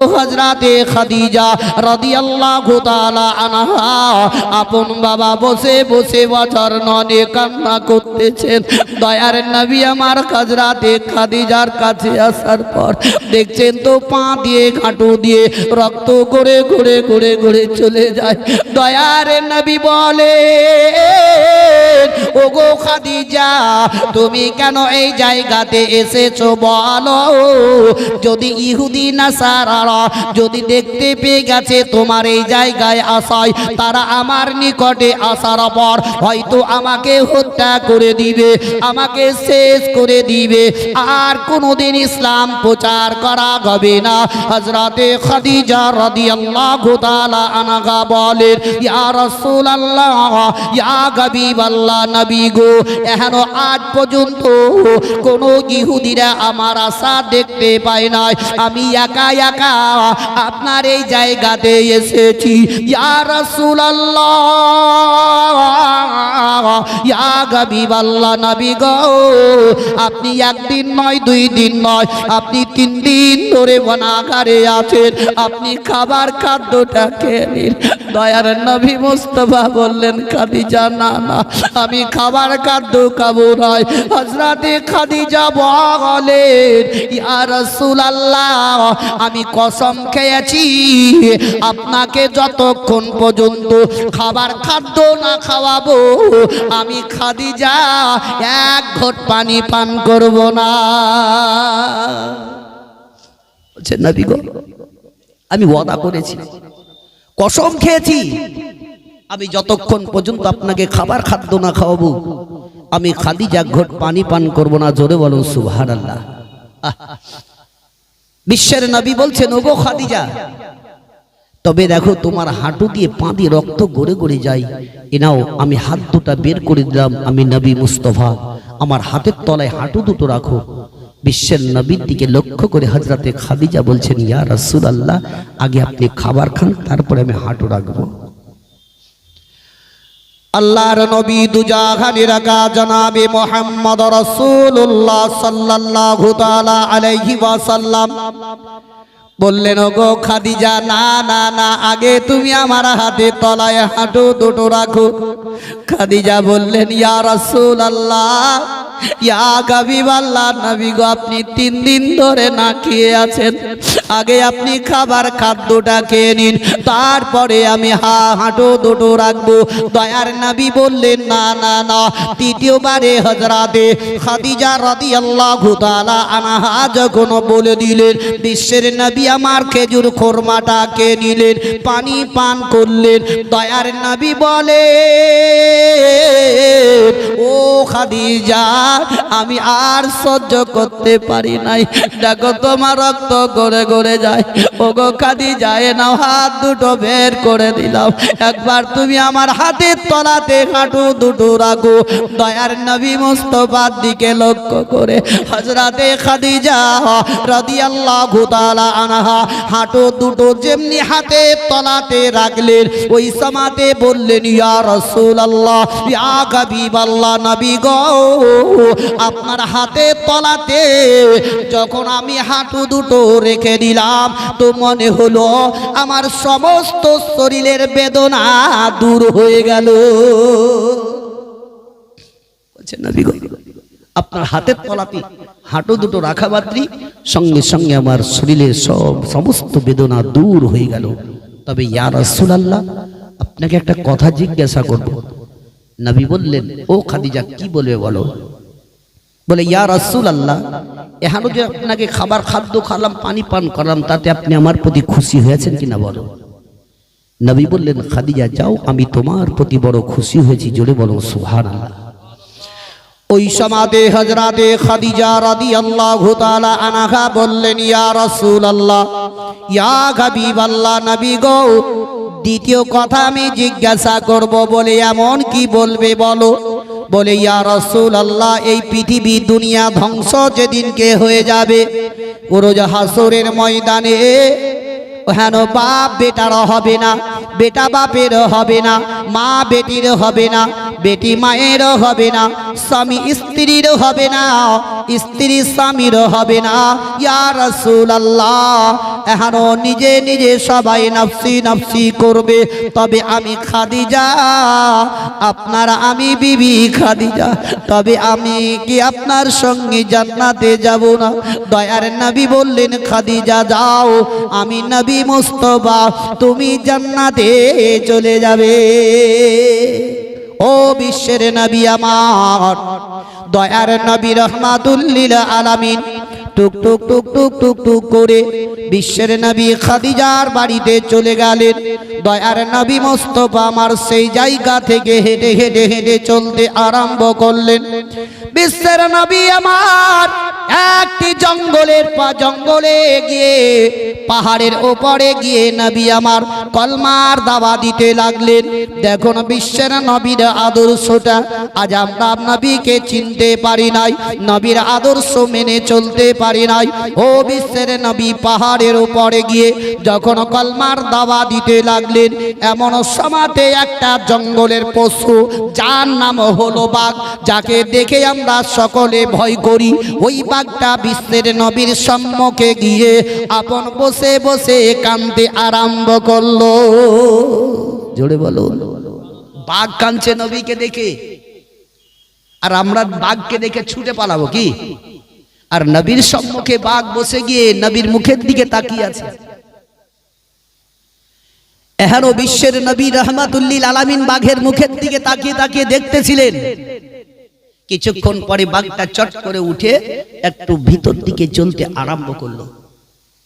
হযরতে খাদিজা রাদিয়াল্লাহু তাআলা আনহা আপন বাবা বসে বসে বছর ননে কান্না করতেছেন। দয়ার নবী আমার হযরতে খাদিজার কাছে আসার পর দেখছেন তো পা দিয়ে হাঁটু দিয়ে রক্ত করে ঘুরে ঘুরে ঘুরে চলে যায়। দয়ার নবী বলে, ওগো খাদিজা তুমি কেন এই জায়গাতে এসেছো বলো? যদি ইহুদি নাসারা যদি দেখতে পেয়ে গেছে তোমার এই জায়গায় আসায়, তারা আমার নিকটে আসার পর হয়তো আমাকে হত্যা করে দিবে, আমাকে শেষ করে দিবে, আর কোনোদিন ইসলাম প্রচার করা হবে না। হযরতে খাদিজা রাদিয়াল্লাহু তাআলা আনহা বলেন, ইয়া রাসূলুল্লাহ ইয়া হাবিবাল্লাহ, নবী গো এখনো আজ পর্যন্ত কোন ইহুদিরা আমার আশা দেখতে পায় নাই। আমি একা একা আপনার এই জায়গাতে এসেছি। ইয়া রাসূলুল্লাহ ইয়া হাবিবাল্লাহ, নবী গো আপনি একদিন নয়, দুই দিন নয়, আপনি 3 দিন ধরে বনাগারে আছেন, আপনি খাবার খাদ্যটা খেয়ে নিন। দয়ার নবী মুস্তাফা বললেন, খাদিজা না না, আমি খাবার খাদ্য খাবো না। হযরতে খাদিজা বলেন, ইয়া রাসূলুল্লাহ আমি কসম খেয়েছি আপনাকে যতক্ষণ পর্যন্ত খাবার খাদ্য না খাওয়াবো আমি খাদিজা এক ঘট পানি পান করব না। বলছে নবী গো আমি ওয়াদা করেছি, কসম খেয়েছি, আমি যতক্ষণ পর্যন্ত আপনাকে খাবার খাদ্য না খাওয়াবো আমি খাদিজা এক ঘট পানি পান করব না। জোরে বলুন সুবহানাল্লাহ। বিশ্বের নবী বলছেন, ওগো খাদিজা তবে দেখো তোমার হাঁটু দিয়ে পা দিয়ে রক্ত গড়ে গড়ে যায়, এনাও আমি হাত দুটা বের করে দিলাম, আমি নবী মুস্তাফা, আমার হাতের তলায় হাঁটু দুটো রাখো। বিশ্বের নবীর দিকে লক্ষ্য করে হযরতে খাদিজা বলছেন, ইয়া রাসূলুল্লাহ আগে আপনি খাবার খান, তারপরে আমি হাঁটু রাখবো। আল্লাহর নবী দুজাহানের আকা জনাবে মুহাম্মদ রাসূলুল্লাহ সাল্লাল্লাহু তাআলা আলাইহি ওয়াসাল্লাম বললেন, ওগো খাদিজা না না না, আগে তুমি আমার হাতে তলায় হাঁটু দুটো রাখো। খাদিজা বললেন, ইয়া রাসূলুল্লাহ ইয়া হাবিবাল্লাহ, নবী গো আপনি 3 দিন ধরে না খেয়ে আছেন, আগে আপনি খাবার খাদ্যটা খেয়ে নিন, তারপরে আমি হাঁটু দুটো রাখবো। দয়ার নবী বললেন, না না না। তৃতীয়বারে হযরতে খাদিজা রাদিয়াল্লাহু তাআলা আনহা যখন বলে দিলেন, বিশ্বের নবী আমার খেজুর খোরমাটা খেয়ে নিলেন, পানি পান করলেন। দয়ার নবী বলে, ও খাদিজা আমি আর সহ্য করতে পারি নাই, দেখো তোমার রক্ত গড়ে গড়ে যায়। ওগো খাদিজা এ নাও হাত দুটো বের করে দিলাম, একবার তুমি আমার হাতের তলাতে হাঁটু দুটো রাখো। দয়ার নবী মুস্তাফার দিকে লক্ষ্য করে হযরতে খাদিজা রাদিয়াল্লাহু তাআলা আনহা হাঁটু দুটো যেমনি হাতের তলাতে রাখলেন, ওই সময়তে বললেন, ইয়া রাসূলুল্লাহ ইয়া হাবিবাল্লাহ, নবী গো আপনার হাতের তলাতে যখন আমি হাঁটু দুটো রেখে দিলাম তো মনে হলো আমার সমস্ত শরীরের বেদনা দূর হয়ে গেল। বলছেন নবী গো আপনার হাতের তলাতে হাঁটু দুটো রাখা মাত্রই সঙ্গে সঙ্গে আমার শরীরের সমস্ত বেদনা দূর হয়ে গেল। তবে ইয়া রাসূলুল্লাহ আপনাকে একটা কথা জিজ্ঞাসা করব। নবী বললেন, ও খাদিজা কি বলবে বলো? বলে, ইয়া রাসূলুল্লাহ এখনো যে আপনাকে খাবার খাদ্য খালাম, পানি পান করলাম, তাতে আপনি আমার প্রতি খুশি হয়েছেন কিনা বলো? নবী বললেন, খাদিজা যাও, আমি তোমার প্রতি বড় খুশি হয়েছি। জোরে বলো সুবহানাল্লাহ। ওই সমাদে হযরতে খাদিজা রাদিয়াল্লাহু তাআলা আনহা বললেন, ইয়া রাসূলুল্লাহ ইয়া হাবিবাল্লাহ, নবী গো দ্বিতীয় কথা আমি জিজ্ঞাসা করব। বলে, এমন কি বলবে বলো? বলে, ইয়া রাসূলুল্লাহ এই পৃথিবী দুনিয়া ধ্বংস যেদিনকে হয়ে যাবে, রোজ হাসরের ময়দানে হেন বাপ বেটারা হবে না, বেটা বাপের হবে না, মা বেটির হবে না, বেটি মায়ের হবে না, স্বামী স্ত্রীর হবে না, স্ত্রী স্বামীর হবে না। ইয়া রাসূলুল্লাহ, এখনো নিজে নিজে সবাই নফসি নফসি করবে, তবে আমি খাদিজা, আপনারা আমি বিবি খাদিজা, তবে আমি কি আপনার সঙ্গে জান্নাতে যাব না? দয়ার নবী বললেন, খাদিজা যাও, আমি নবী মুস্তাফা, তুমি জান্নাতে চলে যাবে। ও বিশ্বের নবী আমার, দয়ার নবী রহমাতুল লিল আলামিন টুক টুক টুক টুক টুক টুক করে বিশ্বের নবী খাদিজার বাড়িতে চলে গেলেন। দয়ার নবী মুস্তাফা আমার সেই জায়গা থেকে হেঁটে হেঁটে হেঁটে চলতে আরম্ভ করলেন। বিশ্বের নবী আমার একটি জঙ্গলে গিয়ে, পাহাড়ের ওপরে গিয়ে নবী আমার কলমার দাওয়া দিতে লাগলেন। দেখুন বিশ্বের নবীর আদর্শটা, আজ আমরা নবীকে চিনতে পারি নাই, নবীর আদর্শ মেনে চলতে পারি নাই। ও বিশ্বের নবী পাহাড়ের উপরে গিয়ে যখন কলমার দাওয়া দিতে লাগলেন, এমন সময়তে একটা জঙ্গলের পশু, যার নাম হলো বাঘ, যাকে দেখে আমরা সকলে ভয় করি, ওই বাঘটা বিশ্বের নবীর সম্মুখে গিয়ে আপন বসে বসে কাঁদতে আরম্ভ করলো। জোরে বলো। বাঘ কাঁদছে নবীকে দেখে, আর আমরা বাঘকে দেখে ছুটে পালাবো কি? আর নবীর সম্মুখে বাঘ বসে গিয়ে নবীর মুখের দিকে তাকিয়ে আছে। এখনো বিশ্বের নবী রহমাতুল লিল আলামিন বাঘের মুখের দিকে তাকিয়ে তাকিয়ে দেখতেছিলেন। কিছুক্ষণ পরে বাঘটা চট করে উঠে একটু ভিতর দিকে চলতে আরম্ভ করলো।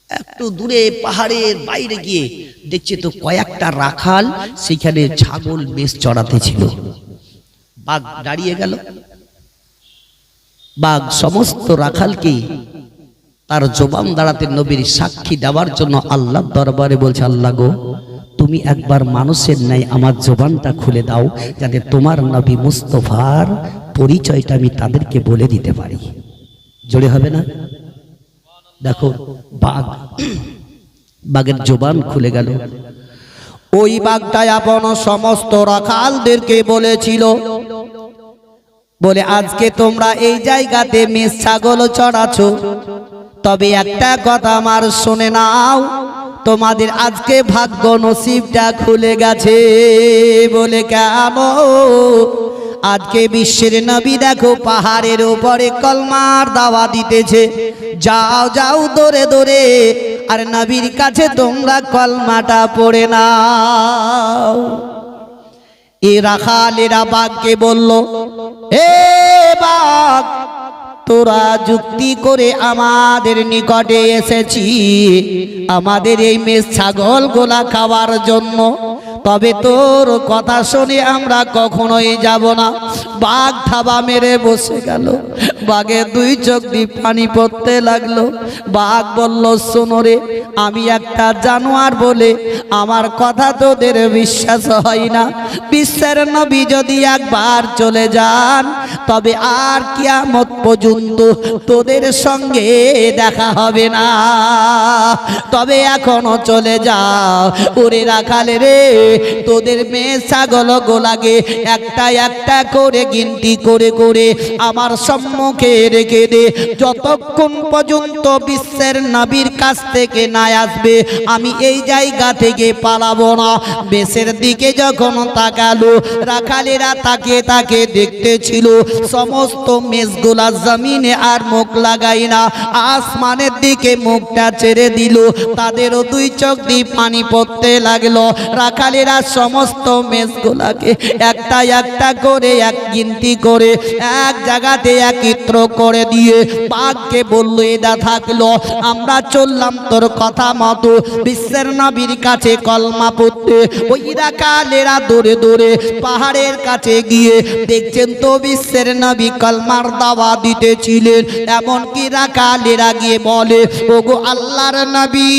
একটু দূরে পাহাড়ের বাইরে গিয়ে দেখছে তো কয়েকটা রাখাল সেখানে ছাগল বেশ চড়াতে ছিল। বাঘ দাঁড়িয়ে গেল। বাঘ সমস্ত রাখালকে তার জবান দাঁড়াতে নবীর সাক্ষী দেওয়ার জন্য আল্লাহর দরবারে বলছে, আল্লাহ গো, তুমি একবার মানুষের ন্যায় আমার জবানটা খুলে দাও, যাতে তোমার নবী মুস্তাফার পরিচয়টা আমি তাদেরকে বলে দিতে পারি। জোরে হবে না? দেখো বাঘের জবান খুলে গেল। ওই বাঘটা আপন সমস্ত রাখালদেরকে বলেছিল, বলে আজকে তোমরা এই জায়গাতে মেষ ছাগল চড়াচ্ছ, তবে একটা কথা আমার শুনে নাও, তোমাদের আজকে ভাগ্য নসিবটা খুলে গেছে। বলে কেন? আজকে বিশ্বের নবী দেখো পাহাড়ের উপরে কলমার দাওয়া দিতেছে, যাও যাও দৌড়ে দৌড়ে আর নবীর কাছে তোমরা কলমাটা পড়ে নাও। এ রাখালেরা বাঘকে বলল, এ বাঘ, তোরা যুক্তি করে আমাদের নিকটে এসেছি আমাদের এই মেষ ছাগল গোলা খাওয়ার জন্য, তবে তোর কথা শুনে আমরা কখনোই যাব না। বাঘ থাবা মেরে বসে গেল। বাঘের দুই চোখ দিয়ে পানি পড়তে লাগলো। বাঘ বলল, শোনো রে, আমি একটা জানোয়ার বলে আমার কথা তোদের বিশ্বাস হয় না। বিশ্বের নবী যদি একবার চলে যান, তবে আর কিয়ামত পর্যন্ত তোদের সঙ্গে দেখা হবে না। তবে এখনো চলে যাও। ওরে রাখালে রে, তোদের মেয়ে ছাগল গোলাগে একটা একটা করে গিনতি করে করে আমার সম্মুখে রেখে দে। যতক্ষণ পর্যন্ত বিশ্বের নবীর কাছ থেকে না আসবে, আমি এই জায়গা থেকে পালাবো না। বেশের দিকে যখন তাকালো, রাখালেরা তাকে তাকে দেখতেছিল। সমস্ত মেষগুলা জমিনে আর মুখ লাগাই না, আসমানের দিকে মুখটা ছেড়ে দিল। তাদেরও দুই চোখ দিয়ে পানি পড়তে লাগলো। রাখালেরা সমস্ত মেষগুলাকে একটা একটা করে এক গিনতি করে এক জায়গাতে একত্র করে দিয়ে বাঘকে বলল, এদা থাকলো, আমরা চললাম তোর কথা মতো বিশ্বের নবীর কাছে কলমা পড়তে। ওই রাখালেরা দৌড়ে দৌড়ে পাহাড়ের কাছে গিয়ে দেখছেন তো বিশ্বের নবী কলমার দাওয়া দিতেছিলেন। এমনকি রাখালেরা গিয়ে বলে, ওগো আল্লাহর নবী,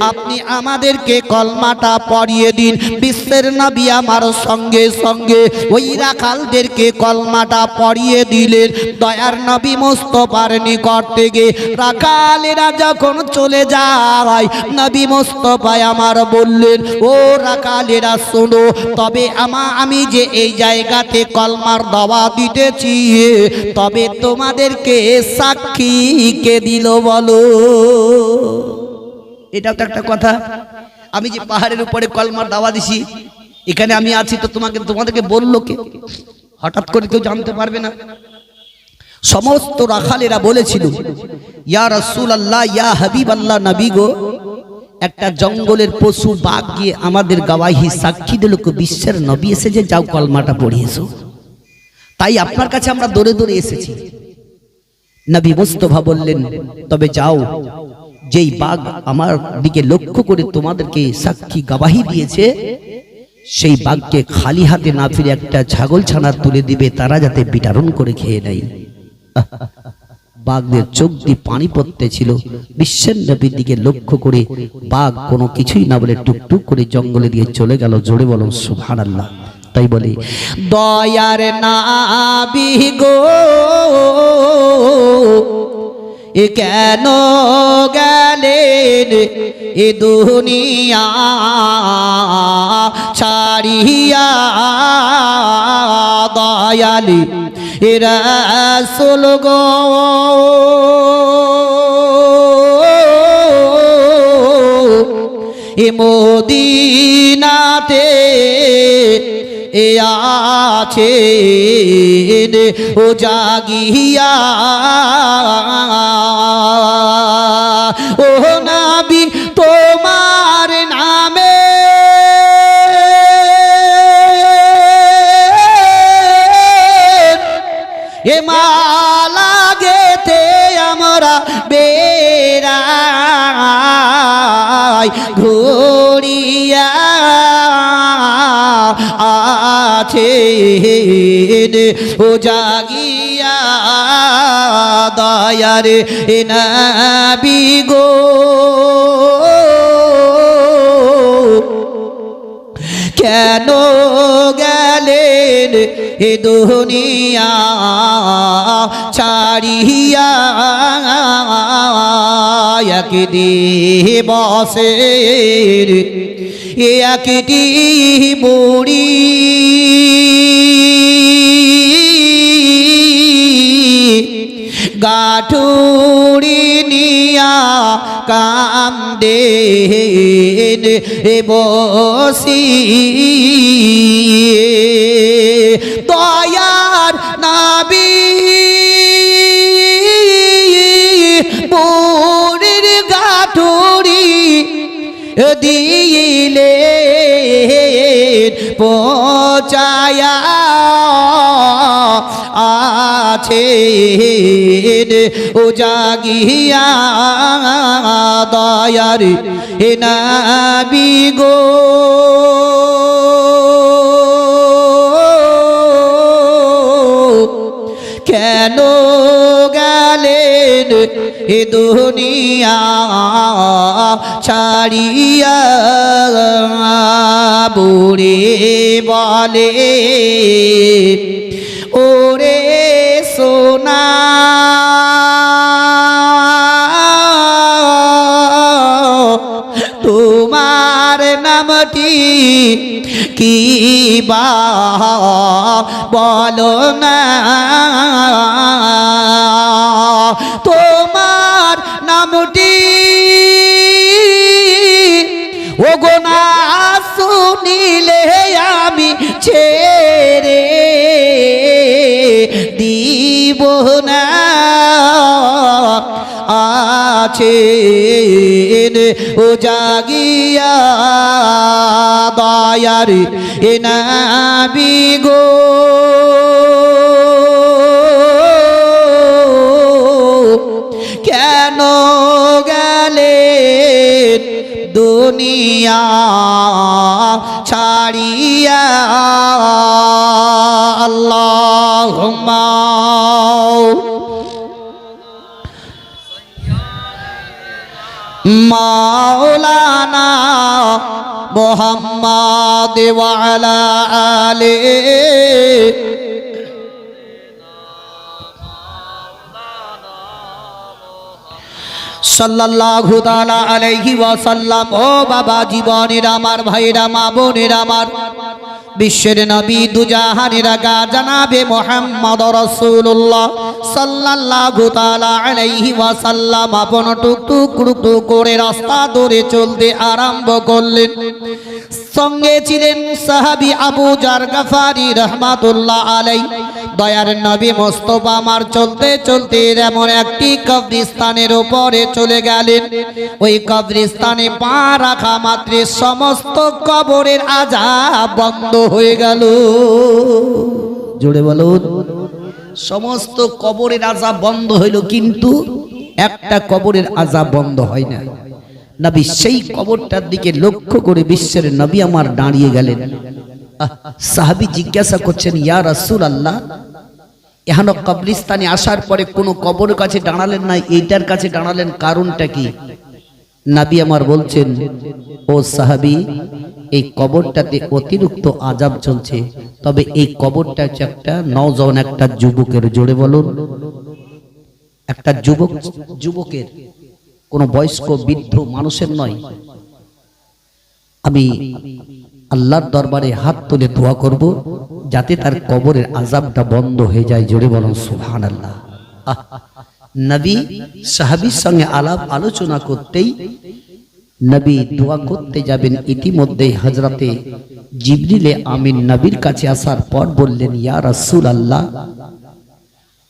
আপনি আমাদেরকে কলমাটা পড়িয়ে দিন। বিশ্বের নবী আমার সঙ্গে সঙ্গে ওই রাখালদেরকে কলমাটা পড়িয়ে দিলেন। দয়ার নবী মুস্তাফার নিকট থেকে রাখালেরা যখন চলে যায়, নবী মুস্তাফা আমার বললেন, ও রাখালেরা শোনো, তবে আমি যে এই জায়গাতে কলমার দাওয়া দিতেছি, তবে তোমাদেরকে সাক্ষী কে দিল বলো? এটা তো একটা কথা। আমি যে পাহাড়ের উপরে কলমার দাওয়া দিছি, এখানে আমি আছি, তো তোমাদেরকে বললো কে? হঠাৎ করে কেউ জানতে পারবে না। সমস্ত রাখালেরা বলেছিল, ইয়া রাসূলুল্লাহ, ইয়া হাবিবাল্লাহ, নবী গো, একটা জঙ্গলের পশু বাঘ গিয়ে আমাদের গওয়াহি সাক্ষী দিল বিশ্বের নবী এসে যে যাও কলমাটা পড়িয়েছো, তাই আপনার কাছে আমরা দৌড়ে দৌড়ে এসেছি। নবী মুস্তাফা বললেন, তবে যাও, যেই বাঘ আমার দিকে লক্ষ্য করে তোমাদেরকে সাক্ষী গওয়াহি দিয়েছে, সেই বাঘকে খালি হাতে না ফিরে একটা ছাগল ছানা তুলে দিবে, তারা যাতে বিতরণ করে খেয়ে নেয়। বাঘদের চোখ দিয়ে পানি পড়তে ছিল। বিশ্বের নবীর দিকে লক্ষ্য করে বাঘ কোনো কিছুই না বলে টুকটুক করে জঙ্গলে দিয়ে চলে গেল। জোরে বলো সুবহানাল্লাহ। তাই বলে, দয়ার নবী গো, এ কেন গেলেন এ দুনিয়া ছাড়িয়া, দয়ালি এ রাসূল গো, এ মদিনাতে এ আছেন ও জাগিয়া, ও নবী তোমার নামে এ মালা গেতে আমরা বেড়াই ঘুরিয়া, আছেন ও জাগিয়া, দয়ার নবী গো, কেন গেলেন এ দুনিয়া ছাড়িয়া, দিবসের একটি বুড়ি গাঠুরি নিয়া কান্দেন বসি, দয়ার নবী বুড়ির গাঠুরি দিলে পৌঁছায়া, আছেন ও জাগিয়া, দয়ার নবী গো, কেন গেলেন এ দুনিয়া ছাড়িয়া, বুড়ি বলে, ওরে সোনা তোমার নামটি কি বা বলো না, তোমার নামটি ও গো না শুনিলে আমি ছেড়ে দিব না, আছেন ও জাগিয়া, দয়ার নবী গো, কেন গেলেন দুনিয়া ছাড়িয়া, আল্লাহুম্মা মাওলানা মুহাম্মাদ ওয়া আলা আলিহি সাল্লাল্লাহু তাআলা আলাইহি ওয়াসাল্লাম। ও বাবা জীবনের আমার ভাইরা মা বোনেরা আমার, বিশ্বের নবী দুজাহানের আগা জানাবে মুহাম্মদ রাসূলুল্লাহ সাল্লাল্লাহু তাআলা আলাইহি ওয়াসাল্লাম আপন টুকটুক টুকটুক করে রাস্তা ধরে চলতে আরম্ভ করলেন। সঙ্গে ছিলেন সাহাবী আবু জার গফারি রাহমাতুল্লাহ আলাইহি। দয়ার নবী মুস্তাফা আমার চলতে চলতে এমন একটি কবরস্থানের উপরে চলে গেলেন। ওই কবরস্থানে পা রাখা মাত্র সমস্ত কবরের আযাব বন্ধ হয়ে গেল। জোরে বলুন, সমস্ত কবরের আযাব বন্ধ হইল, কিন্তু একটা কবরের আযাব বন্ধ হয় না। নবী সেই কবরটার দিকে লক্ষ্য করে বিশ্বের নবী আমার দাঁড়িয়ে গেলেন। সাহাবী জিজ্ঞাসা করছেন, ইয়া রাসূলুল্লাহ, এখানে কবরস্থানে আসার পরে কোনো কবরের কাছে দাঁড়ালেন না, এইটার কাছে দাঁড়ালেন, কারণটা কি? নবী আমার বলছেন, ও সাহাবী, এই কবরটাতে অতিরিক্ত আযাব চলছে। তবে এই কবরটা হচ্ছে একটা নওজওয়ান, একটা যুবকের। জোরে বলুন, একটা যুবকের, কোন বয়স্ক বৃদ্ধ মানুষের নয়। আমি আল্লাহর দরবারে হাত তুলে দোয়া করব যাতে তার কবরের আযাবটা বন্ধ হয়ে যায়। জোরে বলুন সুবহানাল্লাহ। নবী সাহাবীর সঙ্গে আলাপ আলোচনা করতেই নবী দোয়া করতে যাবেন, ইতিমধ্যেই হযরতে জিবরিলে আমিন নবীর কাছে আসার পর বললেন, ইয়া রাসূলুল্লাহ,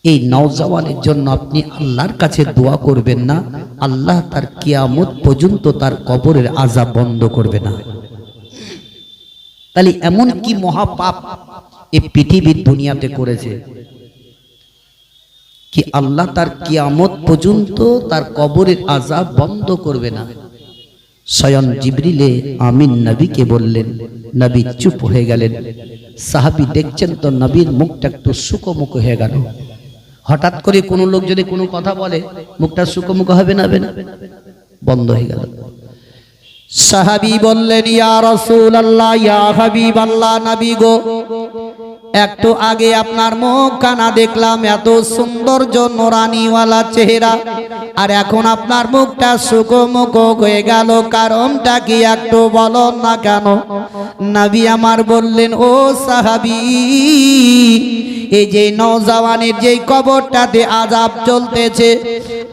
এই নওজওয়ানের জন্য আপনি আল্লাহর কাছে দোয়া করবেন না, আল্লাহ তার কিয়ামত পর্যন্ত তার কবরের আযাব বন্ধ করবে না। তাহলে এমন কি মহাপাপ এই পৃথিবীর দুনিয়াতে করেছে কি আল্লাহ তার কিয়ামত পর্যন্ত তার কবরের আযাব বন্ধ করবে না? স্বয়ং জিবরিলে আমিন নবীকে বললেন। নবী চুপ হয়ে গেলেন। সাহাবী দেখছেন তো নবীর মুখটা একটু শুকোমুখ হয়ে গেল। হঠাৎ করে কোনো লোক যদি কোনো কথা বলে, মুখটা শুকোমুখ হবে না? বন্ধ হয়ে গেল। সাহাবী বললেন, ইয়া রাসূলুল্লাহ, ইয়া হাবিবাল্লাহ, নবী গো, একটু আগে আপনার মুখ কানা দেখলাম, এত সৌন্দর্য নোরানিওয়ালা চেহারা, আর এখন আপনার মুখটা শুকোমুখ হয়ে গেল, কারণটা কি একটু বলুন না কেন? নবী আমার বললেন, ও সাহাবী, এই যে নওজওয়ানের যে কবরটাতে আযাব চলতেছে,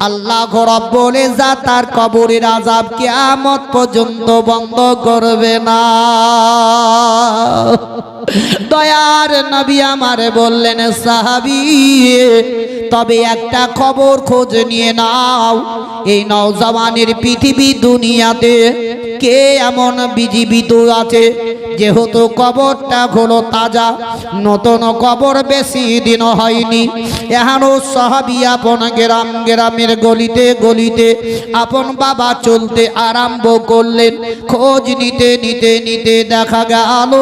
আল্লাহ রাব্বুল ইজ্জত তার কবরের আযাব কিয়ামত পর্যন্ত বন্ধ করবে না। দয়ার নবী আমার বললেন, সাহাবী, তবে একটা খবর খোঁজ নিয়ে নাও, এই নওজওয়ানের পৃথিবী দুনিয়াতে কে এমন বিজীবিত আছে, যেহেতু কবরটা হলো তাজা, নতুন কবর বেশি দিন হয়নি। এখনো সাহাবী আপন গ্রামের গলিতে গলিতে আপন বাবা চলতে আরম্ভ করলেন। খোঁজ নিতে নিতে নিতে দেখা গেল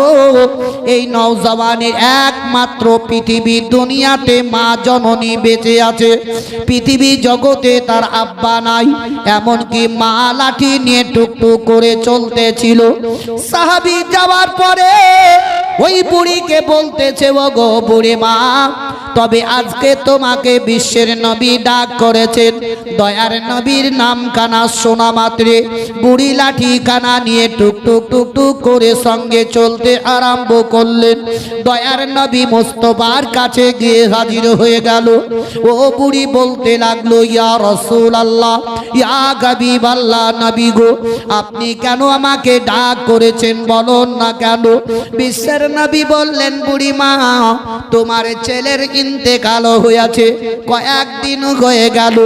এই নওজওয়ানের একমাত্র পৃথিবী দুনিয়াতে মা জননী বেঁচে আছে। পৃথিবী জগতে তার আব্বা নাই, এমনকি মা লাঠি নিয়ে টুকটুক করে চলতেছিল। সাহাবী যাওয়ার পরে ওই বুড়িকে বলতেছে, ও গো বুড়ি মা, তবে আজকে তোমাকে বিশ্বের নবী ডাক করেছেন। দয়ার নবীর নাম কানা শোনা মাত্রে বুড়ি লাঠি কানা নিয়ে টুকটুক টুকটুক করে সঙ্গে চলতে আরম্ভ করলেন। দয়ার নবী মুস্তাফার কাছে গিয়ে হাজির হয়ে গেল। ও বুড়ি বলতে লাগলো, ইয়া রাসূলুল্লাহ, ইয়া হাবিবাল্লাহ, নবী গো, আপনি কেন আমাকে ডাক করেছেন বলুন না কেন? বিশ্বের নবী বললেন, বুড়ি মা, তোমার ছেলের ইন্তেকাল হয়েছে, কয়েকদিন হয়ে গেল,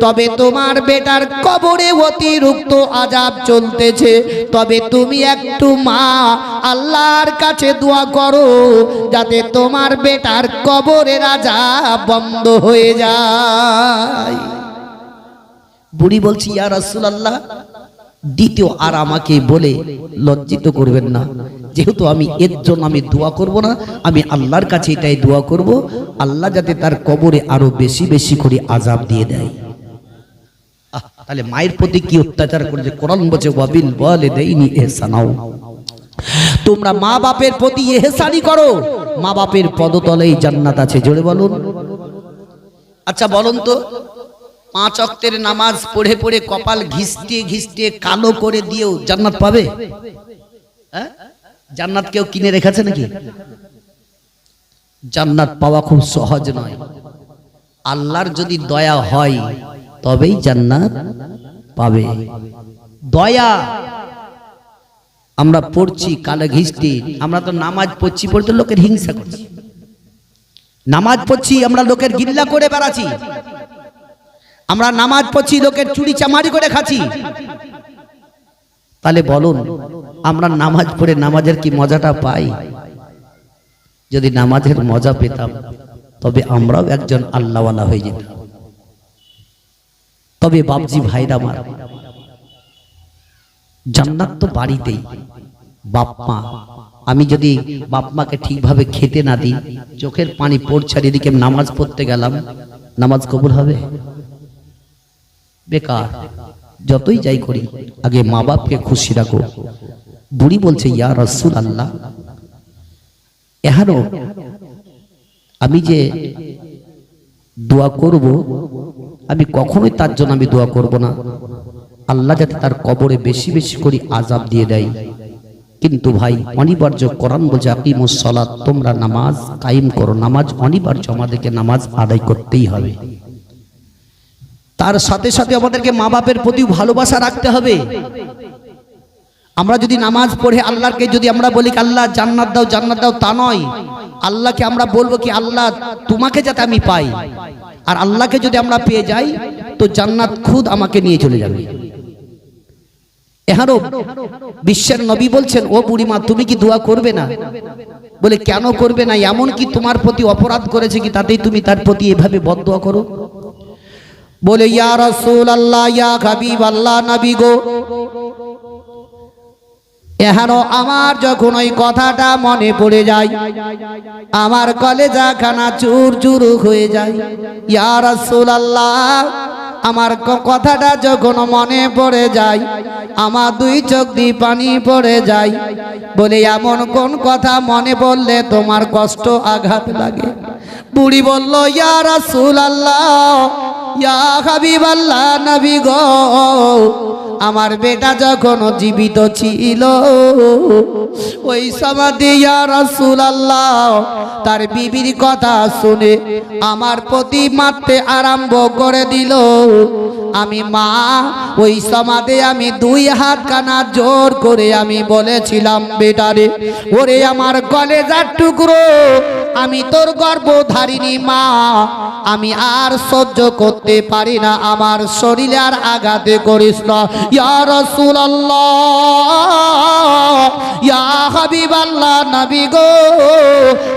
তবে তোমার বেটার কবরে অতিরিক্ত আযাব চলতেছে। তবে তুমি একটু মা আল্লাহর কাছে দোয়া করো যাতে তোমার বেটার কবরের আযাব বন্ধ হয়ে যায়। বুড়ি বলছি, ইয়া রাসূলুল্লাহ, দ্বিতীয় আর আমাকে বলে লজ্জিত করবেন না, যেহেতু আমি এর জন্য আমি দোয়া করব না, আমি আল্লাহর কাছে এটাই দোয়া করব, আল্লাহ যাতে তার কবরে আরো বেশি বেশি করে আযাব দিয়ে দেয়। তাহলে মায়ের প্রতি কি অত্যাচার করেছে? কোরআন বলছে ওয়াবিল ওয়ালিদাইনি ইহসানাও, তোমরা মা বাপের প্রতি ইহসানি করো, মা বাপের পদতলেই জান্নাত আছে। জোরে বলুন। আচ্ছা বলুন তো, 5 ওয়াক্তের নামাজ পড়ে পড়ে কপাল ঘিসতে ঘিসতে কালো করে দিয়েও জান্নাত পাবে? হ্যাঁ, জান্নাত কেউ কিনে রেখেছে নাকি? জান্নাত পাওয়া খুব সহজ নয়। আল্লাহর যদি দয়া হয় তবেই জান্নাত পাবে। দয়া আমরা পড়ছি কালো ঘিসতে, আমরা তো নামাজ পড়ছি পড়তে লোকের হিংসা করছি, নামাজ পড়ছি আমরা লোকের গিল্লা করে বেড়াচ্ছি, আমরা নামাজ পড়ছি লোকের চুরি চামারি করে খাচ্ছি। তাহলে বলুন, আমরা নামাজ পড়ে নামাজের কি মজাটা পাই? যদি নামাজের মজা পেতাম তবে আমরাও একজন আল্লাহওয়ালা হয়ে যেতাম। তবে বাপজি ভাইরা আমার, জান্নাত তো বাড়িতেই। বাপ মা, আমি যদি বাপ মাকে ঠিকভাবে খেতে না দিই, চোখের পানি পড়ছে আর এদিকে নামাজ পড়তে গেলাম, নামাজ কবুল হবে? বেকার। যতই যাই করি আগে মা বাপকে খুশি রাখো। বুড়ি বলছে ইয়া রাসূলুল্লাহ, এহানো আমি যে দোয়া করব, আমি কখনোই তার জন্য আমি দোয়া করব না, আল্লাহ যাতে তার কবরে বেশি বেশি করে আযাব দিয়ে দেয়। কিন্তু ভাই অনিবার্য, কোরআন বলছে আকিমুস সালাত, তোমরা নামাজ কায়েম করো। নামাজ অনিবার্য, আমাদেরকে নামাজ আদায় করতেই হবে। তার সাথে সাথে আমাদেরকে মা বাপের প্রতি ভালোবাসা রাখতে হবে। আমরা যদি নামাজ পড়ে আল্লাহকে যদি আমরা বলি আল্লাহ জান্নাত দাও জান্নাত দাও, তা নয়। আল্লাহকে আমরা বলবো কি আল্লাহ তোমাকে যাতে আমি পাই, আর আল্লাহকে যদি আমরা পেয়ে যাই তো জান্নাত খুদ আমাকে নিয়ে চলে যাবে। এহারো বিশ্বের নবী বলছেন, ও বুড়িমা তুমি কি দোয়া করবে না? বলে কেন করবে না? এমন কি তোমার প্রতি অপরাধ করেছে কি তাতেই তুমি তার প্রতি এভাবে বদদোয়া করো? বলে ইয়া রাসূলুল্লাহ, ইয়া হাবিবাল্লাহ, নবী গো, এহানো আমার যখন ওই কথাটা মনে পড়ে যায়, আমার কলেজা খানা চুর চুর হয়ে যায়। ইয়া রাসূলুল্লাহ, আমার কথাটা যখন মনে পড়ে যায়, আমার 2 চোখ দিয়ে পানি পড়ে যায়। বলে এমন কোন কথা মনে পড়লে তোমার কষ্ট আঘাত লাগে? বুড়ি বলল ইয়া রাসূলুল্লাহ, ইয়া হাবিবাল্লাহ, নবী গো, আমার বেটা যখন জীবিত ছিল ওই সমাধি ইয়া রাসূলুল্লাহ তার বিবির কথা শুনে আমার প্রতি মারতে আরম্ভ করে দিল। আমি মা ওই সমাধে আমি 2 হাত কানা জোর করে আমি বলেছিলাম, বেটারে ওরে আমার কলেজার টুকরো, আমি তোর গর্ভধারিণী মা, আমি আর সহ্য করতে পারি না, আমার শরীরে আর আঘাতে করিস না। ইয়া রাসূলুল্লাহ, ইয়া হাবিবাল্লাহ, নবী গো,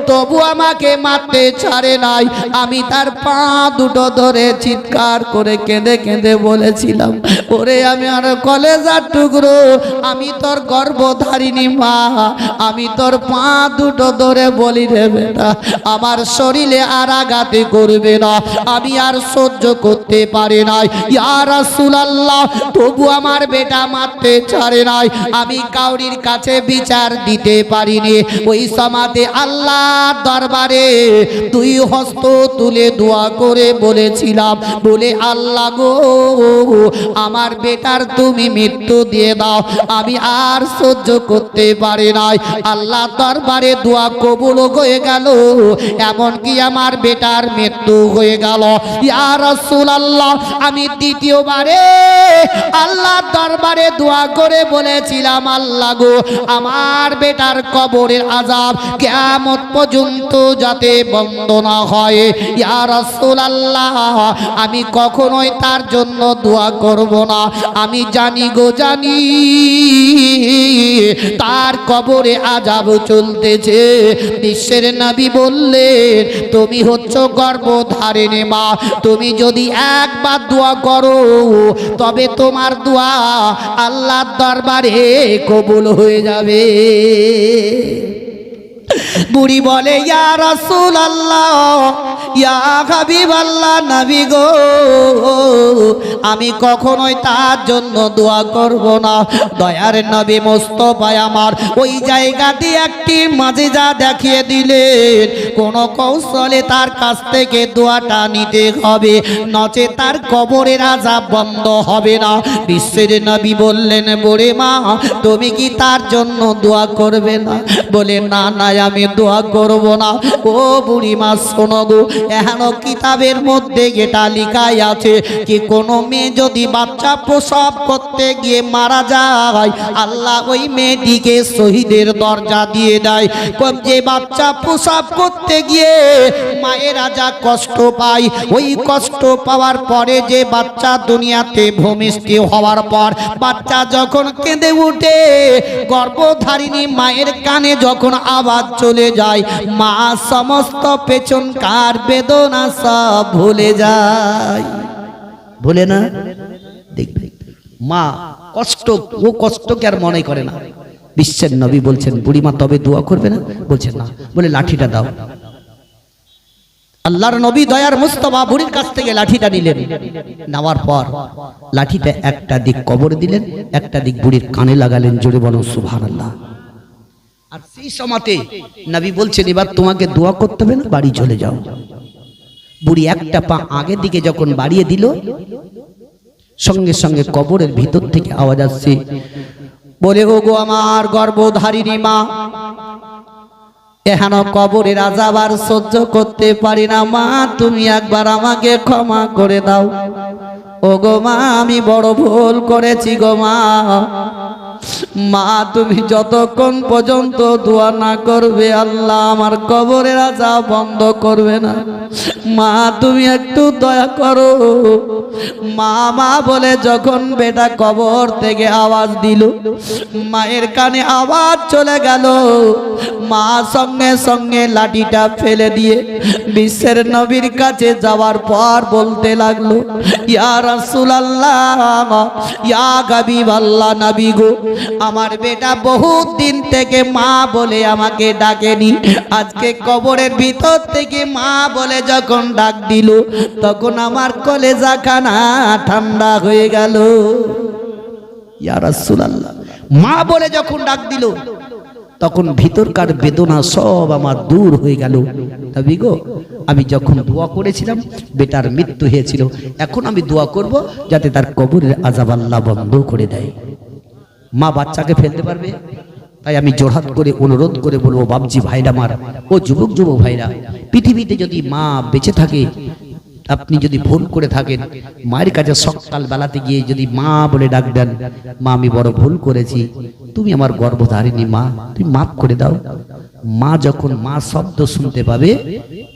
তবু আমাকে মারতে ছাড়ে নাই। আমি তার পা দুটো ধরে চিৎকার করে কেঁদে কেঁদে বলেছিলাম, ওরে আমি আর কলেজার টুকরো, আমি তোর গর্ভধারিণী মা, আমি তোর পা দুটো ধরে বলি রে বেটা, আমার শরীরে আর আঘাতে করবে না, আমি আর সহ্য করতে পারি নাই। ইয়া রাসূলুল্লাহ, তবু আমার বেটা মারতে ছাড়ে নাই। আমি কাউরির কাছে বিচার দিতে পারিনি। ওই সমাধে আল্লাহর দরবারে 2 হস্ত তুলে দোয়া করে বলেছিলাম, বলে আল্লাহ গো, আমার বেটার তুমি মৃত্যু দিয়ে দাও, আমি আর সহ্য করতে পারি নাই। আল্লাহ দরবারে দোয়া কবুল হয়ে গেল, এমনকি আমার বেটার মৃত্যু হয়ে গেল। ইয়া রাসূলুল্লাহ, আমি দ্বিতীয়বারে আল্লাহর দরবারে দোয়া করে বলেছিলাম, আল্লাহ গো, আমার বেটার কবরের আযাব কিয়ামত পর্যন্ত যাতে বন্ধ না হয়। ইয়া রাসূলুল্লাহ, আমি কখনোই তার জন্য দোয়া করব না। আমি জানি গো, জানি তার কবরে আযাব চলতেছে। বিশ্বের নবী বললেন, তুমি হচ্ছ গর্ভধারিণী মা, তুমি যদি একবার দোয়া করো তবে তোমার দোয়া আল্লাহর দরবারে কবুল হয়ে যাবে। বুড়ি বলে ইয়া রাসূলুল্লাহ ইয়া হাবিবাল্লাহ, নবী গো আমি কখনোই তার জন্য দোয়া করব না। দয়ার নবী মুস্তাফা আমার ওই জায়গা দিয়ে একটি মাজিজা দেখিয়ে দিলেন, কোন কৌশলে তার কাছ থেকে দোয়াটা নিতে হবে, নচে তার কবরের আযাব বন্ধ হবে না। বিশ্বের নবী বললেন বুড়ি মা তুমি কি তার জন্য দোয়া করবে না? বলে না না আমি দোয়া করব না। ও বুড়ি মা শোনো গো, এখনো কিতাবের মধ্যে এটা লেখাই আছে কি কোনো মেয়ে যদি বাচ্চা প্রসব করতে গিয়ে মারা যায়, আল্লাহ ওই মেয়েটিকে শহীদের দরজা দিয়ে দেয়। যে বাচ্চা প্রসব করতে গিয়ে মায়েরা যা কষ্ট পায়, ওই কষ্ট পাওয়ার পরে যে বাচ্চা দুনিয়াতে ভূমিষ্ঠ হওয়ার পর বাচ্চা যখন কেঁদে উঠে, গর্ভধারিণী মায়ের কানে যখন আওয়াজ চলে যায়, মা সমস্ত পেছনকার বেদনা সব ভুলে যায়। ভুলে না? দেখবে মা কষ্ট, ও কষ্টকে আর মনে করে না। বিশ্বের নবী বলছেন বুড়িমা তবে দোয়া করবে না? বলছেন না। বলে লাঠিটা দাও। আল্লাহর নবী দয়ার মুস্তাফা বুড়ির কাছ থেকে লাঠিটা নিলেন, নেওয়ার পর লাঠিটা একটা দিক কবর দিলেন, একটা দিক বুড়ির কানে লাগালেন। জোরে বলো সুবহানাল্লাহ। আর সেই সময়তে নবী বলছেন এবার তোমাকে দোয়া করতে হবে না, বাড়ি চলে যাও। বুড়ি একটা পা আগের দিকে যখন বাড়িয়ে দিল, সঙ্গে সঙ্গে কবরের ভিতর থেকে আওয়াজ আসছে, বলে ও গো আমার গর্ভধারিণী মা, এখনো কবরের আযাব আর সহ্য করতে পারি না, মা তুমি একবার আমাকে ক্ষমা করে দাও। ও গো মা আমি বড় ভুল করেছি গো মা। মা তুমি যতক্ষণ পর্যন্ত দোয়া না করবে আল্লাহ আমার কবরের আযাব বন্ধ করবে না। মা তুমি একটু দয়া করো। মা মা বলে যখন বেটা কবর থেকে আওয়াজ দিল, মায়ের কানে আওয়াজ চলে গেল। মা সঙ্গে সঙ্গে লাঠিটা ফেলে দিয়ে বিশ্বের নবীর কাছে যাওয়ার পর বলতে লাগলো, ইয়া রাসূলুল্লাহ ইয়া হাবিবাল্লাহ, নবী গো আমার বেটা বহুত দিন থেকে মা বলে আমাকে ডাকেনি, আজকে কবরের ভিতর থেকে মা বলে যখন ডাক দিল, তখন আমার কলেজাখানা ঠান্ডা হয়ে গেল। ইয়া রাসূলুল্লাহ, মা বলে যখন ডাক দিল তখন ভিতরকার বেদনা সব আমার দূর হয়ে গেল। নবী গো আমি যখন দোয়া করেছিলাম বেটার মৃত্যু হয়েছিল, এখন আমি দোয়া করব যাতে তার কবরের আযাব আল্লাহ বন্ধ করে দেয়। মা বাচ্চাকে ফেলতে পারবে? তাই আমি জোরহাত করে অনুরোধ করে বলবো বাবজি ভাইরা আমার, ও যুবক যুবক ভাইরা, পৃথিবীতে যদি মা বেঁচে থাকে, আপনি যদি ভুল করে থাকেন, মায়ের কাছে সকাল বেলাতে গিয়ে যদি মা বলে ডাক দেন, মা আমি বড় ভুল করেছি, তুমি আমার গর্ভধারিণী মা, তুমি মাফ করে দাও। মা যখন মা শব্দ শুনতে পাবে,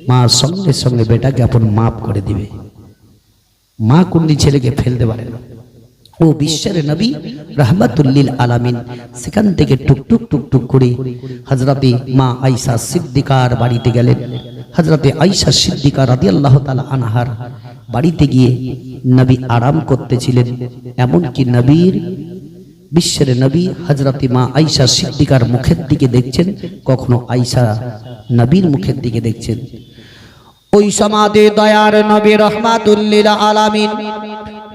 মা সঙ্গে সঙ্গে বেটাকে আপন মাফ করে দিবে। মা কোনদিন ছেলেকে ফেলতে পারে না। ও বিশ্বের নবী রাহমাতুল লিল আলামিন সেখান থেকে টুকটুক টুকটুক করে হযরতে মা আয়েশা সিদ্দিকার বাড়িতে গেলেন। হযরতে আয়েশা সিদ্দিকা রাদিয়াল্লাহু তাআলা আনহার বাড়িতে গিয়ে নবী আরাম করতেছিলেন। এমনকি নবীর বিশ্বের নবী হযরতে মা আয়েশা সিদ্দিকার মুখের দিকে দেখছেন, কখনো আয়েশা নবীর মুখের দিকে দেখছেন। ওই সমাদে দয়ার নবী রাহমাতুল লিল আলামিন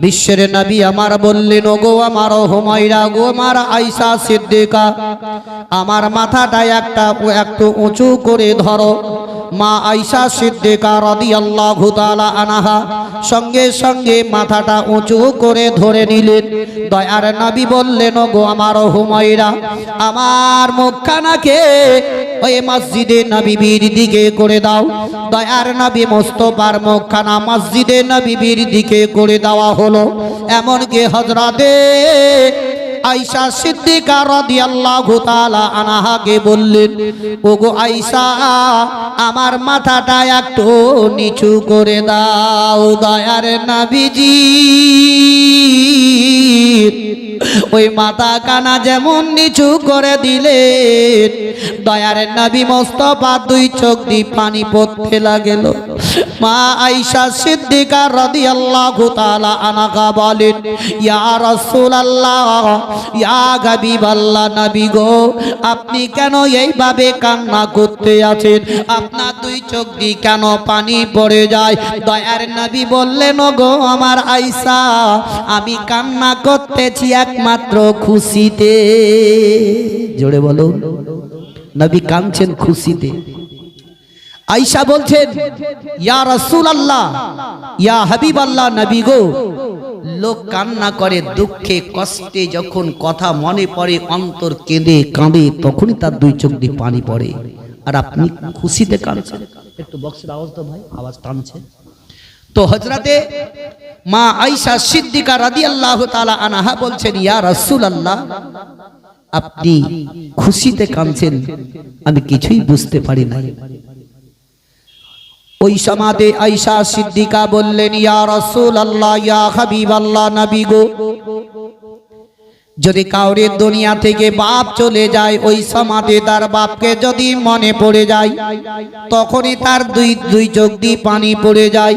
বিশ্বের নবী আমার বললেন, ও গো আমার হুমায়রা গো আমার আয়েশা সিদ্দিকা, আমার মাথাটা একটু উঁচু করে ধরো। মা আয়েশা সিদ্দিকা রাদিয়াল্লাহু তাআলা আনহা সঙ্গে সঙ্গে মাথাটা উঁচু করে ধরে নিলেন। দয়ার নবী বললেন, ও গো আমার হুমায়রা, আমার মুখখানাকে ওই মসজিদে নববীর দিকে করে দাও। দয়ার নবী মুস্তাফার মুখখানা মসজিদে নববীর দিকে করে দেওয়া হলো। এমনকি হযরতে আয়েশা সিদ্দিকা রাদিয়াল্লাহু তাআলা আনহাকে বললেন, ওগো আয়েশা আমার মাথাটা একটু নিচু করে দাও। দয়ার নবীজি ওই মাথা কানা যেমন নিচু করে দিলেন, দয়ার নবী মোস্তফা দুই চোখ দিয়ে পানি পড়তে লাগল। মা আয়েশা সিদ্দিকা রাদিয়াল্লাহু তাআলা আনহা বলেন, ইয়া রাসূলুল্লাহ, ইয়া হাবিবাল্লাহ, নবী গো, আপনি কেন এইভাবে কান্না করতে আছেন? আপনার দুই চোখ দিয়ে কেন পানি পড়ে যায়? দয়ার নবী বললেন, ও গো আমার আয়েশা, আমি কান্না করতেছি একমাত্র খুশিতে। জোরে বলো, নবী কাঁদছেন খুশিতে। আয়েশা বলছেন, ইয়া রাসূলুল্লাহ, ইয়া হাবিবাল্লাহ, নবী গো, লোক কান্না করে দুঃখে কষ্টে, যখন কথা মনে পড়ে অন্তর কেঁদে কাঁদে, তখনই তার দুই চোখ দিয়ে পানি পড়ে, আর আপনি খুশিতে কাঁদছেন। একটু বক্সের আওয়াজ তো ভাই, আওয়াজ টানছে তো। হযরতে মা আয়েশা সিদ্দিকা রাদিয়াল্লাহু তাআলা আনহা বলছেন, ইয়া রাসূলুল্লাহ, আপনি খুশিতে কাঁদছেন, আমি কিছুই বুঝতে পারি না। ওই সমাতে আয়েশা সিদ্দিকা বললেন, ইয়া রাসূলুল্লাহ, ইয়া হাবিবাল্লাহ, নবী গো, যদি কাউরে দুনিয়া থেকে বাপ চলে যায়, ওই সমাতে তার বাপকে যদি মনে পড়ে যায়, তখনই তার দুই চোখ দিয়ে পানি পড়ে যায়।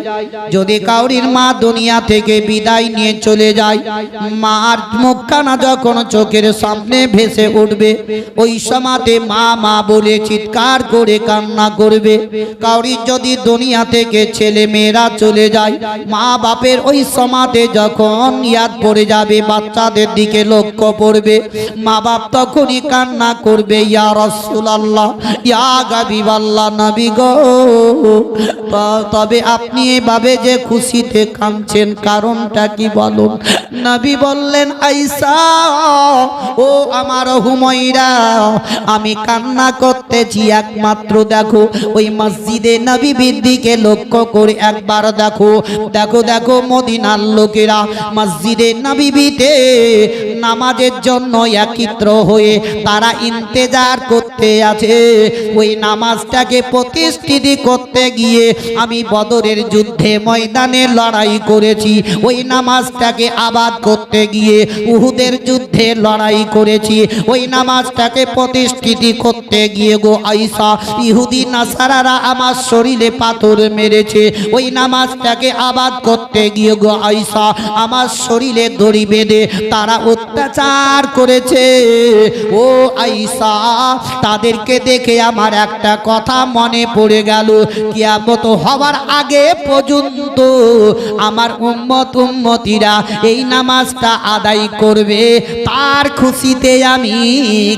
যদি কাউরির মা দুনিয়া থেকে বিদায় নিয়ে চলে যায়, মার মুখখানা যখন চোখের সামনে ভেসে উঠবে, ওই সমাতে মা মা বলে চিৎকার করে কান্না করবে। কাউরির যদি দুনিয়া থেকে ছেলে মেয়েরা চলে যায়, মা বাপের ওই সমাতে যখন ইয়াদ পড়ে যাবে, বাচ্চাদের দিকে লক্ষ্য পড়বে, মা বাপ তখনই কান্না করবে, ইয়া রাসূলুল্লাহ, ইয়া হাবিবাল্লাহ, নবী গো, তবে আপনি এভাবে যে খুশিতে কাঁদছেন, কারণটা কি বলুন? নবী বললেন, আয়েশা, ও আমার হুমায়রা, আমি কান্না করতেছি একমাত্র, দেখো ওই মসজিদে নববীর দিকে লক্ষ্য করে একবার দেখো, দেখো দেখো মদিনার লোকেরা মসজিদে নববীতে নামাজের জন্য একত্র হয়ে তারা ইন্তেজার করতে আছে। ওই নামাজটাকে প্রতিষ্ঠিত করতে গিয়ে আমি বদরের যুদ্ধে ময়দানে লড়াই করেছি, ওই নামাজটাকে আবাদ করতে গিয়ে উহুদের যুদ্ধে লড়াই করেছি, ওই নামাজটাকে প্রতিষ্ঠিত করতে গিয়ে গো আয়েশা, ইহুদি নাসারারা আমার শরীরে পাথর মেরেছে, ওই নামাজটাকে আবাদ করতে গিয়ে গো আয়েশা, আমার শরীরে দড়ি বেঁধে তারা অত্যাচার করেছে। ও আয়েশা, তাদেরকে দেখে আমার একটা কথা মনে পড়ে গেল, কিয়ামত হওয়ার আগে পর্যন্ত আমার উম্মতিরা এই নামাজটা আদায় করবে, তার খুশিতে আমি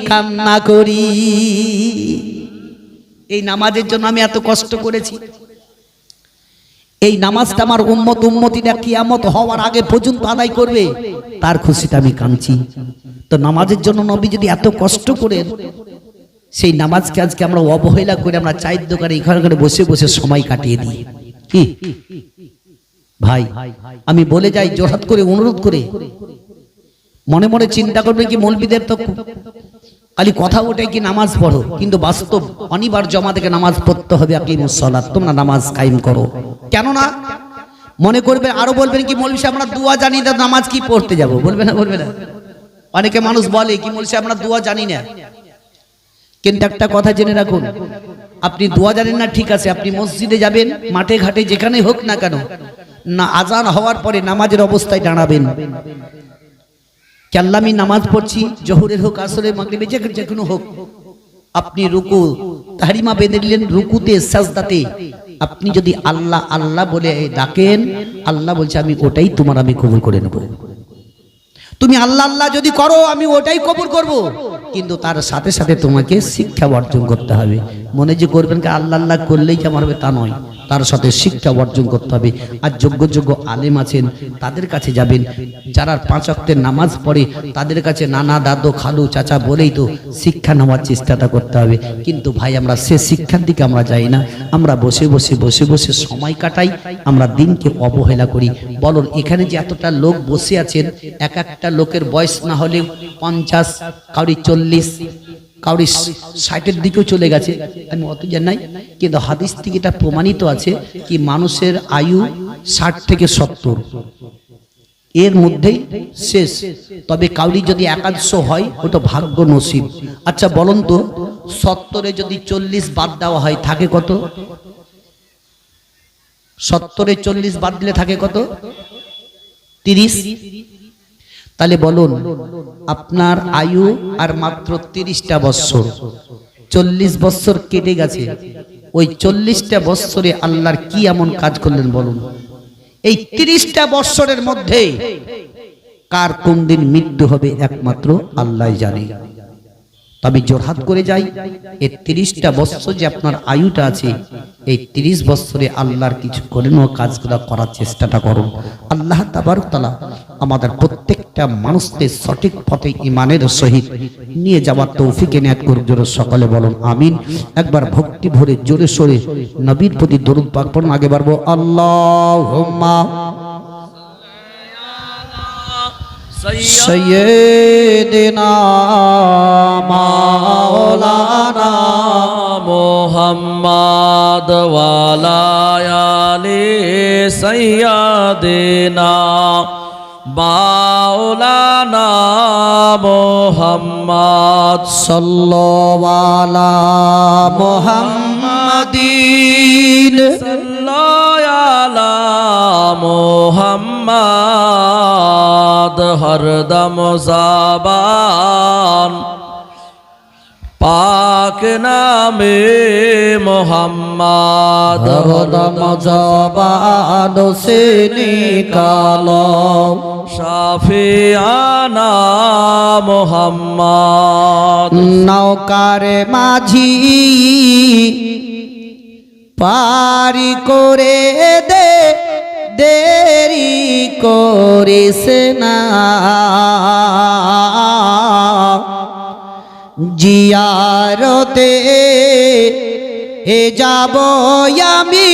কান্না করি। এই নামাজের জন্য আমি এত কষ্ট করেছি, এই নামাজটা আমার উম্মতিরা কিয়ামত হওয়ার আগে পর্যন্ত আদায় করবে, তার খুশিতে আমি কাঁদছি। তো নামাজের জন্য নবী যদি এত কষ্ট করেন, সেই নামাজকে আজকে আমরা অবহেলা করে আমরা চায়ের দোকানে এখানে বসে বসে সময় কাটিয়ে দিই। কি ভাই, আমি বলে যাই জোরহাত করে, অনুরোধ করে, মনে মনে চিন্তা করবেন কি মৌলবীদের তো খালি কথা ওঠে কি নামাজ পড়ো, কিন্তু বাস্তব অনিবার্য আমাদেরকে নামাজ পড়তে হবে। আকিমুস সালাত, তোমরা নামাজ কায়েম করো। কেন না মনে করবে, আরো বলবেন কি মৌলভী সাহেব আমরা দুয়া জানি না, নামাজ কি পড়তে যাব? বলবে না, বলবে না? অনেকে মানুষ বলে কি মৌলভী সাহেব আমরা দুয়া জানি না, কিন্তু একটা কথা জেনে রাখুন, আপনি দোয়া জানেন না ঠিক আছে, আপনি মসজিদে যাবেন, মাঠে ঘাটে যেখানে হোক না কেন, না আজান হওয়ার পরে নামাজের অবস্থায় দাঁড়াবেন, আল্লাহ আমি নামাজ পড়ছি, জোহরের হোক, আসরের, মাগরিবের, যে কোনো হোক, আপনি রুকু তাহরিমা বেঁধে নিলেন, রুকুতে সাজদাতে আপনি যদি আল্লাহ আল্লাহ বলে ডাকেন, আল্লাহ বলছে আমি ওটাই তোমার আমি কবুল করে নেব। তুমি আল্লাহ আল্লাহ যদি করো, আমি ওটাই কবুল করব, কিন্তু তার সাথে সাথে তোমাকে শিক্ষা অর্জন করতে হবে। মনে যে করবেন কি আল্লাহ আল্লাহ করলেই যে আমার হবে তা নয়, তার সাথে শিক্ষা অর্জন করতে হবে। আর যোগ্য যোগ্য আলেম আছেন, তাদের কাছে যাবেন, যারা 5 ওয়াক্তের নামাজ পড়ে তাদের কাছে নানা দাদু খালু চাচা বলেই তো শিক্ষা নেওয়ার চেষ্টাটা করতে হবে। কিন্তু ভাই আমরা সে শিক্ষার দিকে আমরা যাই না, আমরা বসে বসে বসে বসে সময় কাটাই, আমরা দিনকে অবহেলা করি। বলুন এখানে যে এতটা লোক বসে আছেন, এক একটা লোকের বয়স না হলে 50, কাউরি 40, কাউরি 60-এর দিকেও চলে গেছে, আমি অত জানি নাই, কিন্তু হাদিস থেকে এটা প্রমাণিত আছে কি মানুষের আয়ু 60 থেকে 70, এর মধ্যেই শেষ। তবে কাউরি যদি একাদশ হয় ওটা ভাগ্য নসিব। আচ্ছা বলুন তো 70-এ যদি 40 বাদ দেওয়া হয় থাকে কত? 70-এ 40 বাদ দিলে থাকে কত? 30। তাহলে বলুন আপনার আয়ু আর মাত্র 30টা বৎসর, 40 বৎসর কেটে গেছে। ওই 40টা বৎসরে আল্লাহর কি এমন কাজ করলেন বলুন? এই 30টা বৎসরের মধ্যে কার কোন দিন মৃত্যু হবে একমাত্র আল্লাহ জানে। তবে জোরহাত করে যাই, এই 30টা বৎসর যে আপনার আয়ুটা আছে, এই 30 বৎসরে আল্লাহর কিছু করেন ও কাজগুলো করার চেষ্টাটা করুন। আল্লাহ তাবারক তাআলা আমাদের প্রত্যেকটা মানুষকে সঠিক পথে ঈমানের সহিত নিয়ে যাওয়ার তৌফিক এনায়েত করুন। জোরে সকলে বলুন আমিন। একবার ভক্তি ভরে জোরে সোরে নবীর প্রতি দরুদ পাক পড়ুন। আগে বাড়বো আল্লাহুম্মা সাইয়্যিদিনা মাওলানা মুহাম্মদ ওয়ালা আলি সাইয়্যিদিনা মাওলানা মুহাম্মদ সাল্লাল্লাহু আলা মুহাম্মাদিন সাল্লাল্লাহু আলা মুহাম্মদ হরদম জাবান পাক নামে মোহাম্মদ হরদম জবান সে নিকালো শাফিয়ানা মোহাম্মদ। নৌকার মাঝি পারি করে দে দেরি করিস না, জিয়ারতে হে যাব আমি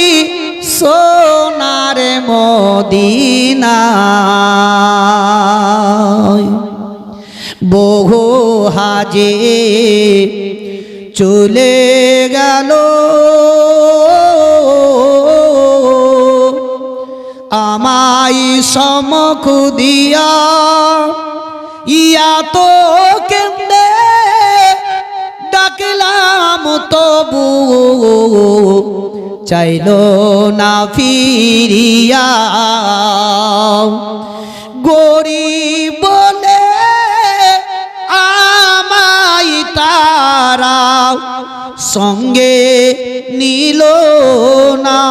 সোনার মদিনায়। বহু হাজে চলে গেল আমায় সমখ দিয়া, ইয়া তো কেন্দে ডাকলাম তবু চাইল না ফিরিয়া। গরিব বলে আমায় তারা সঙ্গে নিল না,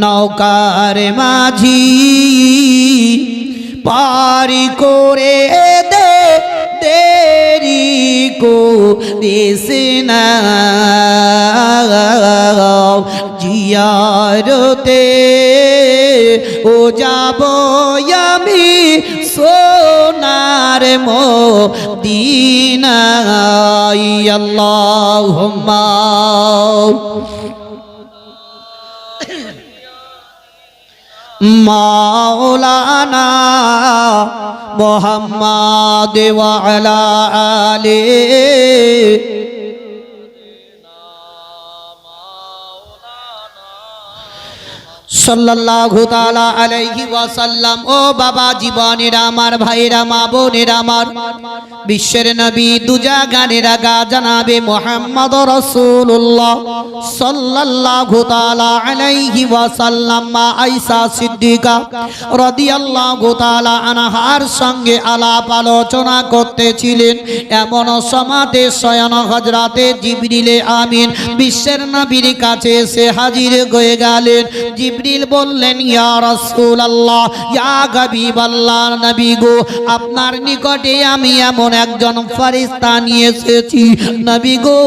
নৌকার মাঝি পারি করে দে দেরি করিস না, জিয়ারতে ও যাব আমি সোনার মদিনায়। আল্লাহুম্মা মাওলানা মুহাম্মদ ওয়া আলা আলিহি সাল্লাল্লাহু তাআলা আলাইহি ওয়াসাল্লাম। ও বাবা জীবনেরা আমার, ভাইরা, মা বোনেরা আমার, বিশ্বের নবী দুজাগানের আগা জানাবে মুহাম্মদ রাসূলুল্লাহ সাল্লাল্লাহু তাআলা আলাইহি ওয়াসাল্লাম মা আয়েশা সিদ্দিকা রাদিয়াল্লাহু তাআলা আনহার সঙ্গে আলাপ আলোচনা করতেছিলেন। এমন সমাতে স্বয়ং হযরতে জিবরিলে আমিন বিশ্বের নবীর কাছে এসে হাজির হয়ে গেলেন। জিবরিল বললেন, ইয়া রাসূলুল্লাহ, ইয়া হাবিবাল্লাহ, নবী গো, আপনার নিকটে আমি এমন একজন ফেরেশতা নিয়ে এসেছি। নবী গো,